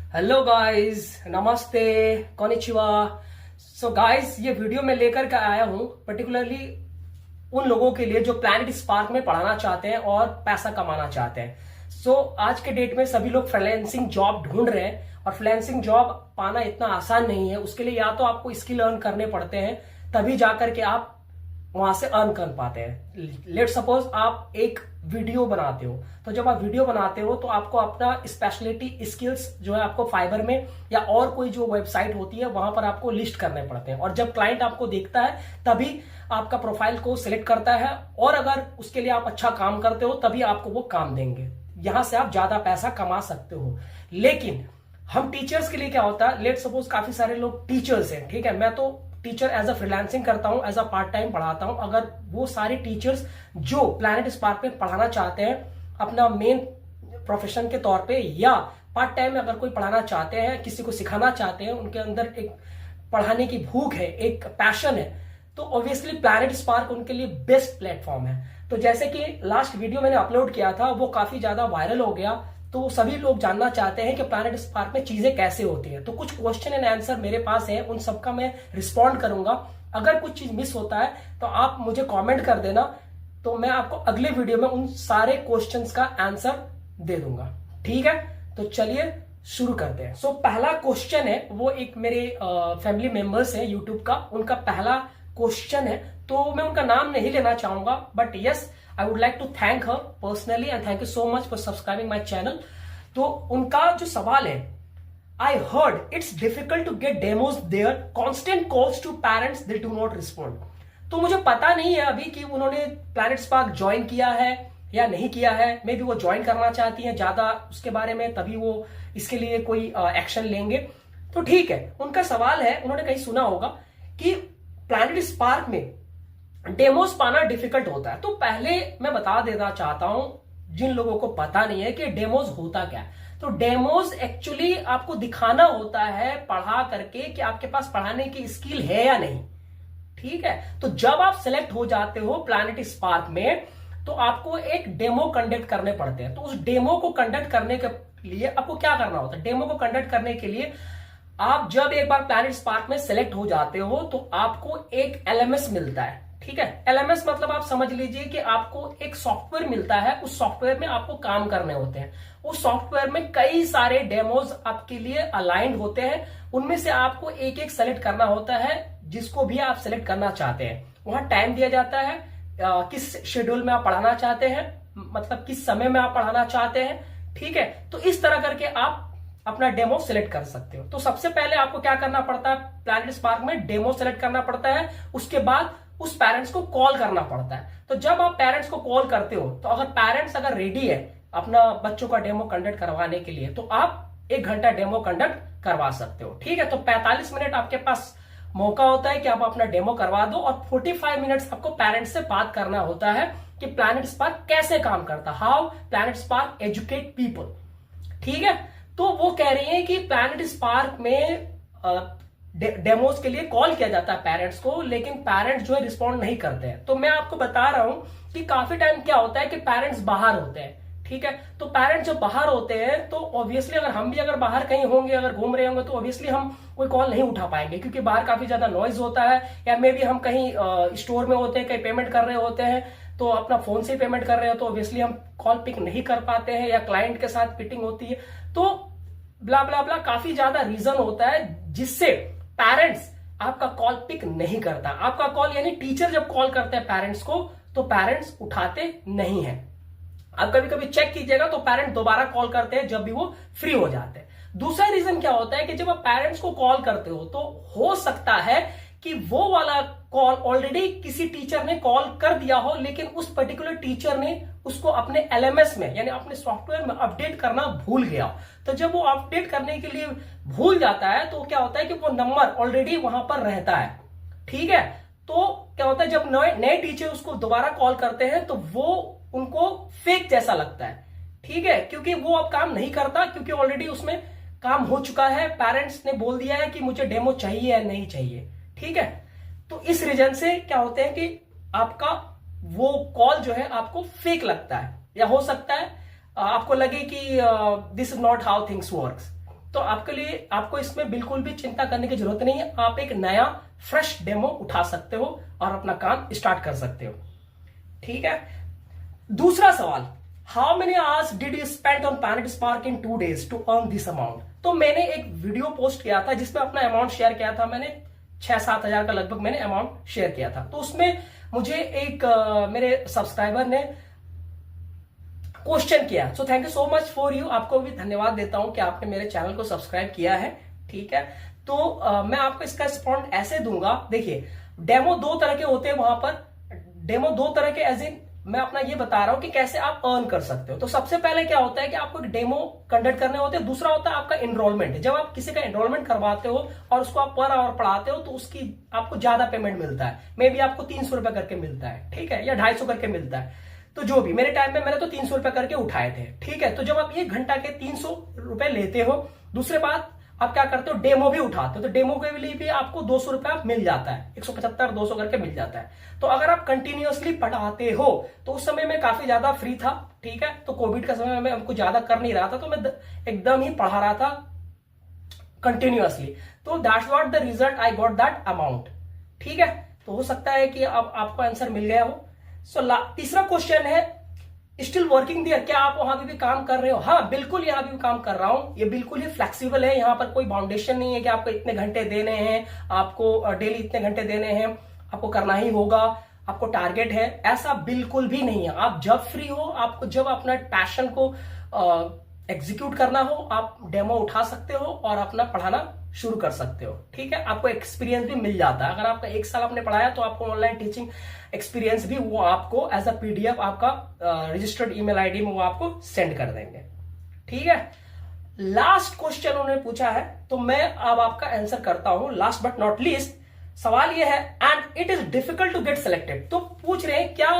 Hello guys, नमस्ते, कॉनिचिवा। So guys, ये video मैं लेकर के आया हूं पर्टिकुलरली उन लोगों के लिए जो प्लैनेट स्पार्क में पढ़ाना चाहते हैं और पैसा कमाना चाहते हैं। आज के डेट में सभी लोग फ्रीलांसिंग जॉब ढूंढ रहे हैं और फ्रीलांसिंग जॉब पाना इतना आसान नहीं है। उसके लिए या तो आपको स्किल अर्न करने पड़ते हैं, तभी जाकर के आप वहां से अर्न कर पाते हैं। लेट सपोज आप एक वीडियो बनाते हो, तो जब आप वीडियो बनाते हो तो आपको अपना स्पेशलिटी स्किल्स जो है आपको फाइबर में या और कोई जो वेबसाइट होती है वहां पर आपको लिस्ट करने पड़ते हैं। और जब क्लाइंट आपको देखता है तभी आपका प्रोफाइल को सिलेक्ट करता है, और अगर उसके लिए आप अच्छा काम करते हो तभी आपको वो काम देंगे। यहां से आप ज्यादा पैसा कमा सकते हो। लेकिन हम टीचर्स के लिए क्या होता है, लेट सपोज काफी सारे लोग टीचर्स हैं, ठीक है, मैं तो टीचर एज अ फ्रीलांसिंग करता हूं, एज अ पार्ट टाइम पढ़ाता हूं। अगर वो सारे टीचर्स जो प्लैनेट स्पार्क में पढ़ाना चाहते हैं अपना मेन प्रोफेशन के तौर पे, या पार्ट टाइम में अगर कोई पढ़ाना चाहते हैं, किसी को सिखाना चाहते हैं, उनके अंदर एक पढ़ाने की भूख है, एक पैशन है, तो ऑब्वियसली प्लैनेट स्पार्क उनके लिए बेस्ट प्लेटफॉर्म है। तो जैसे कि लास्ट वीडियो मैंने अपलोड किया था, वो काफी ज्यादा वायरल हो गया, तो सभी लोग जानना चाहते हैं कि प्लैनेट स्पार्क में चीजें कैसे होती हैं। तो कुछ क्वेश्चन एंड आंसर मेरे पास है, उन सबका मैं रिस्पॉन्ड करूंगा। अगर कुछ चीज मिस होता है तो आप मुझे कमेंट कर देना, तो मैं आपको अगले वीडियो में उन सारे क्वेश्चंस का आंसर दे दूंगा। ठीक है, तो चलिए शुरू करते हैं। पहला क्वेश्चन है, वो एक मेरे फैमिली मेंबर्स हैं यूट्यूब का, उनका पहला क्वेश्चन है। तो मैं उनका नाम नहीं लेना चाहूंगा, but yes, I would like to thank her personally and thank you so much for subscribing my channel. तो उनका जो सवाल है, I heard it's difficult to get demos there. Constant calls to parents, they do not respond. तो मुझे पता नहीं है अभी कि उन्होंने प्लैनेट स्पार्क ज्वाइन किया है या नहीं किया है। मे बी वो ज्वाइन करना चाहती हैं, ज्यादा उसके बारे में, तभी वो इसके लिए कोई एक्शन लेंगे। तो ठीक है, उनका सवाल है, उन्होंने कहीं सुना होगा कि प्लैनेट स्पार्क में डेमोस पाना डिफिकल्ट होता है। तो पहले मैं बता देना चाहता हूं जिन लोगों को पता नहीं है कि डेमोस होता क्या है। तो डेमोस एक्चुअली आपको दिखाना होता है पढ़ा करके कि आपके पास पढ़ाने की स्किल है या नहीं। ठीक है, तो जब आप सिलेक्ट हो जाते हो प्लैनेट स्पार्क में, तो आपको एक डेमो कंडक्ट करने पड़ते हैं। तो उस डेमो को कंडक्ट करने के लिए आपको क्या करना होता है, डेमो को कंडक्ट करने के लिए आप जब एक बार प्लैनेट स्पार्क में सिलेक्ट हो जाते हो तो आपको एक एलएमएस मिलता है। ठीक है, एलएमएस मतलब आप समझ लीजिए कि आपको एक सॉफ्टवेयर मिलता है, उस सॉफ्टवेयर में आपको काम करने होते हैं। उस सॉफ्टवेयर में कई सारे डेमोज आपके लिए अलाइंड होते हैं, उनमें से आपको एक एक सेलेक्ट करना होता है, जिसको भी आप सेलेक्ट करना चाहते हैं। वहां टाइम दिया जाता है, किस शेड्यूल में आप पढ़ाना चाहते हैं, मतलब किस समय में आप पढ़ाना चाहते हैं। ठीक है, तो इस तरह करके आप अपना डेमो सिलेक्ट कर सकते हो। तो सबसे पहले आपको क्या करना पड़ता है, प्लैनेट स्पार्क में डेमो सिलेक्ट करना पड़ता है, उसके बाद उस पेरेंट्स को कॉल करना पड़ता है। तो जब आप पेरेंट्स को कॉल करते हो, तो अगर पेरेंट्स अगर रेडी है अपना बच्चों का डेमो कंडक्ट करवाने के लिए, तो आप 1 घंटा डेमो कंडक्ट करवा सकते हो। ठीक है, तो 45 मिनट आपके पास मौका होता है कि आप अपना डेमो करवा दो, और 45 मिनट्स आपको पेरेंट्स से बात करना होता है कि प्लैनेट स्पार्क कैसे काम करता है, how planet spark educate people. ठीक है, तो वो कह रही है कि प्लैनेट स्पार्क में डेमोज के लिए कॉल किया जाता है पेरेंट्स को, लेकिन पेरेंट्स जो है रिस्पॉन्ड नहीं करते हैं। तो मैं आपको बता रहा हूं कि काफी टाइम क्या होता है कि पेरेंट्स बाहर होते हैं। ठीक है, तो पेरेंट्स जब बाहर होते हैं तो ऑब्वियसली अगर हम भी अगर बाहर कहीं होंगे, अगर घूम रहे होंगे, तो ऑब्वियसली हम कोई कॉल नहीं उठा पाएंगे, क्योंकि बाहर काफी ज्यादा नॉइज होता है, या मे बी हम कहीं स्टोर में होते हैं, कहीं पेमेंट कर रहे होते हैं, तो अपना फोन से पेमेंट कर रहे हो, तो ऑब्वियसली हम कॉल पिक नहीं कर पाते हैं, या क्लाइंट के साथ मीटिंग होती है, तो ब्ला ब्ला ब्ला काफी ज्यादा रीजन होता है जिससे पेरेंट्स आपका कॉल पिक नहीं करता। आपका कॉल, यानी टीचर जब कॉल करते हैं पेरेंट्स को, तो पेरेंट्स उठाते नहीं हैं। आप कभी कभी चेक कीजिएगा तो पेरेंट्स दोबारा कॉल करते हैं जब भी वो फ्री हो जाते हैं। दूसरा रीजन क्या होता है कि जब आप पेरेंट्स को कॉल करते हो, तो हो सकता है कि वो वाला कॉल ऑलरेडी किसी टीचर ने कॉल कर दिया हो, लेकिन उस पर्टिकुलर टीचर ने उसको अपने एलएमएस में, यानी अपने सॉफ्टवेयर में अपडेट करना भूल गया। तो जब वो अपडेट करने के लिए भूल जाता है, तो क्या होता है कि वो नंबर ऑलरेडी वहां पर रहता है। ठीक है, तो क्या होता है जब नए टीचर उसको दोबारा कॉल करते हैं, तो वो उनको फेक जैसा लगता है। ठीक है, क्योंकि वो अब काम नहीं करता, क्योंकि ऑलरेडी उसमें काम हो चुका है, पेरेंट्स ने बोल दिया है कि मुझे डेमो चाहिए या नहीं चाहिए। ठीक है, तो इस रीजन से क्या होते हैं कि आपका वो कॉल जो है आपको फेक लगता है, या हो सकता है आपको लगे कि this is not how things works. तो आपके लिए आपको इसमें बिल्कुल भी चिंता करने की जरूरत नहीं है। आप एक नया फ्रेश डेमो उठा सकते हो और अपना काम स्टार्ट कर सकते हो। ठीक है, दूसरा सवाल, how many hours did you spend on Planet Spark in 2 days to earn this amount. तो मैंने एक वीडियो पोस्ट किया था जिसमें अपना अमाउंट शेयर किया था, मैंने 6-7 हजार का लगभग मैंने अमाउंट शेयर किया था। तो उसमें मुझे एक मेरे सब्सक्राइबर ने क्वेश्चन किया। So thank you so much for you, आपको भी धन्यवाद देता हूं कि आपने मेरे चैनल को सब्सक्राइब किया है। ठीक है, तो मैं आपको इसका रिस्पॉन्ड ऐसे दूंगा। देखिए, डेमो 2 तरह के होते हैं वहां पर, डेमो 2 तरह के एज इन मैं अपना ये बता रहा हूं कि कैसे आप अर्न कर सकते हो। तो सबसे पहले क्या होता है कि आपको एक डेमो कंडक्ट करने होते हैं। दूसरा होता है आपका एनरोलमेंट। जब आप किसी का एनरोलमेंट करवाते हो और उसको आप पर आवर पढ़ाते हो तो उसकी आपको ज्यादा पेमेंट मिलता है। मे बी आपको 300 रुपए करके मिलता है, ठीक है, या 250 करके मिलता है। तो जो भी, मेरे टाइम में मैंने तो 300 रुपए करके उठाए थे। ठीक है, तो जब आप 1 घंटा के 300 रुपए लेते हो, दूसरे बात आप क्या करते हो, डेमो भी उठाते हो। तो डेमो के लिए भी आपको 200 रुपए मिल जाता है, 175-200 करके मिल जाता है। तो अगर आप कंटिन्यूअसली पढ़ाते हो, तो उस समय में काफी ज्यादा फ्री था। ठीक है, तो कोविड का समय में हमको ज्यादा कर नहीं रहा था, तो मैं एकदम ही पढ़ा रहा था कंटिन्यूअसली। तो that's what the result I got that amount. ठीक है, तो हो सकता है कि अब आपको आंसर मिल गया हो। सो तीसरा क्वेश्चन है, स्टिल वर्किंग देयर, क्या आप वहां भी काम कर रहे हो। हाँ, बिल्कुल यहां भी काम कर रहा हूं। ये बिल्कुल ही फ्लेक्सिबल है, यहाँ पर कोई बाउंडेशन नहीं है कि आपको इतने घंटे देने हैं, आपको डेली इतने घंटे देने हैं, आपको करना ही होगा, आपको टारगेट है, ऐसा बिल्कुल भी नहीं है। आप जब फ्री हो, आपको जब अपना पैशन को एग्जीक्यूट करना हो, आप डेमो उठा सकते हो और अपना पढ़ाना शुरू कर सकते हो। ठीक है, आपको एक्सपीरियंस भी मिल जाता है। अगर आपका 1 साल आपने पढ़ाया तो आपको ऑनलाइन टीचिंग एक्सपीरियंस भी वो आपको एज अ पीडीएफ आपका रजिस्टर्ड ईमेल आईडी में वो आपको सेंड कर देंगे। ठीक है, लास्ट क्वेश्चन उन्होंने पूछा है, तो मैं अब आपका आंसर करता हूं। लास्ट बट नॉट लीस्ट सवाल ये है, and it is difficult to get selected. तो पूछ रहे हैं क्या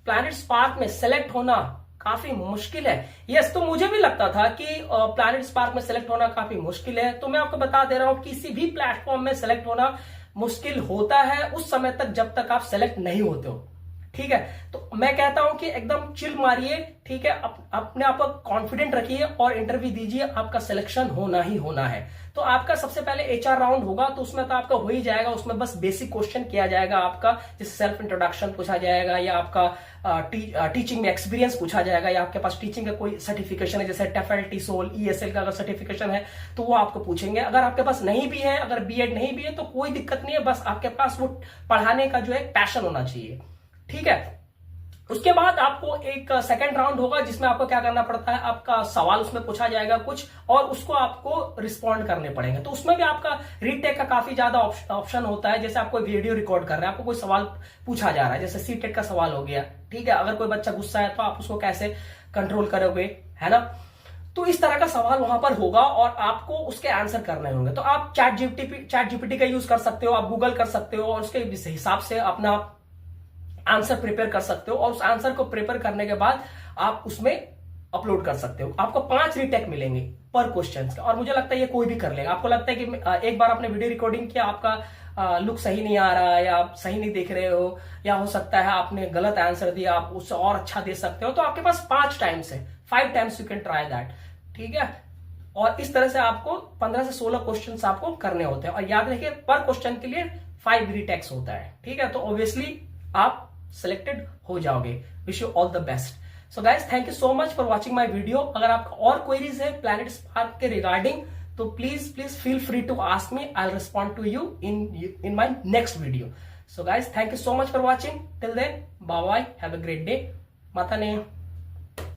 प्लैनेट स्पार्क में सेलेक्ट होना काफी मुश्किल है। यस, तो मुझे भी लगता था कि प्लैनेट स्पार्क में सेलेक्ट होना काफी मुश्किल है। तो मैं आपको बता दे रहा हूं, किसी भी प्लेटफॉर्म में सेलेक्ट होना मुश्किल होता है उस समय तक जब तक आप सेलेक्ट नहीं होते हो। ठीक है, तो मैं कहता हूं कि एकदम चिल मारिए। ठीक है, अपने आप को कॉन्फिडेंट रखिए और इंटरव्यू दीजिए, आपका सिलेक्शन होना ही होना है। तो आपका सबसे पहले एचआर राउंड होगा, तो उसमें तो आपका हो ही जाएगा। उसमें बस बेसिक क्वेश्चन किया जाएगा आपका, जैसे सेल्फ इंट्रोडक्शन पूछा जाएगा, या आपका टीचिंग में एक्सपीरियंस पूछा जाएगा, या आपके पास टीचिंग का कोई सर्टिफिकेशन है, जैसे टेफल, टीसोल, ईएसएल का अगर सर्टिफिकेशन है तो वो आपको पूछेंगे। अगर आपके पास नहीं भी है, अगर बीएड नहीं भी है तो कोई दिक्कत नहीं है, बस आपके पास वो पढ़ाने का जो है पैशन होना चाहिए। ठीक है, उसके बाद आपको एक सेकंड राउंड होगा जिसमें आपको क्या करना पड़ता है, आपका सवाल उसमें पूछा जाएगा कुछ और उसको आपको रिस्पॉन्ड करने पड़ेंगे। तो उसमें भी आपका रीटेक का काफी ज्यादा ऑप्शन होता है। जैसे आपको वीडियो रिकॉर्ड कर रहे हैं, आपको कोई सवाल पूछा जा रहा है, जैसे सीटेट का सवाल हो गया। ठीक है, अगर कोई बच्चा गुस्सा है तो आप उसको कैसे कंट्रोल करोगे, है ना। तो इस तरह का सवाल वहां पर होगा और आपको उसके आंसर करने होंगे। तो आप चैट जीपीटी का यूज कर सकते हो, आप गूगल कर सकते हो और उसके हिसाब से अपना आंसर प्रिपेयर कर सकते हो। और उस आंसर को प्रिपेयर करने के बाद आप उसमें अपलोड कर सकते हो। आपको 5 रीटेक मिलेंगे पर क्वेश्चन का, और मुझे लगता है ये कोई भी कर लेगा। आपको लगता है कि एक बार आपने वीडियो रिकॉर्डिंग किया, आपका लुक सही नहीं आ रहा है, या आप सही नहीं देख रहे हो, या हो सकता है आपने गलत आंसर दिया, आप उससे और अच्छा दे सकते हो, तो आपके पास 5 टाइम्स है, 5 times you can try that. ठीक है, और इस तरह से आपको 15 से 16 क्वेश्चन आपको करने होते हैं। और याद रखिए, पर क्वेश्चन के लिए 5 रीटेक्स होता है। ठीक है, तो ऑब्वियसली आप सिलेक्टेड हो जाओगे। Wish you all the best. So guys, thank you so much for watching my video. अगर आपका और क्वेरीज है प्लैनेट स्पार्क के रिगार्डिंग, तो please feel free to ask me, I will respond to you in my next video. So guys, thank you so much for watching. Till then, bye bye, have a great day. माता ने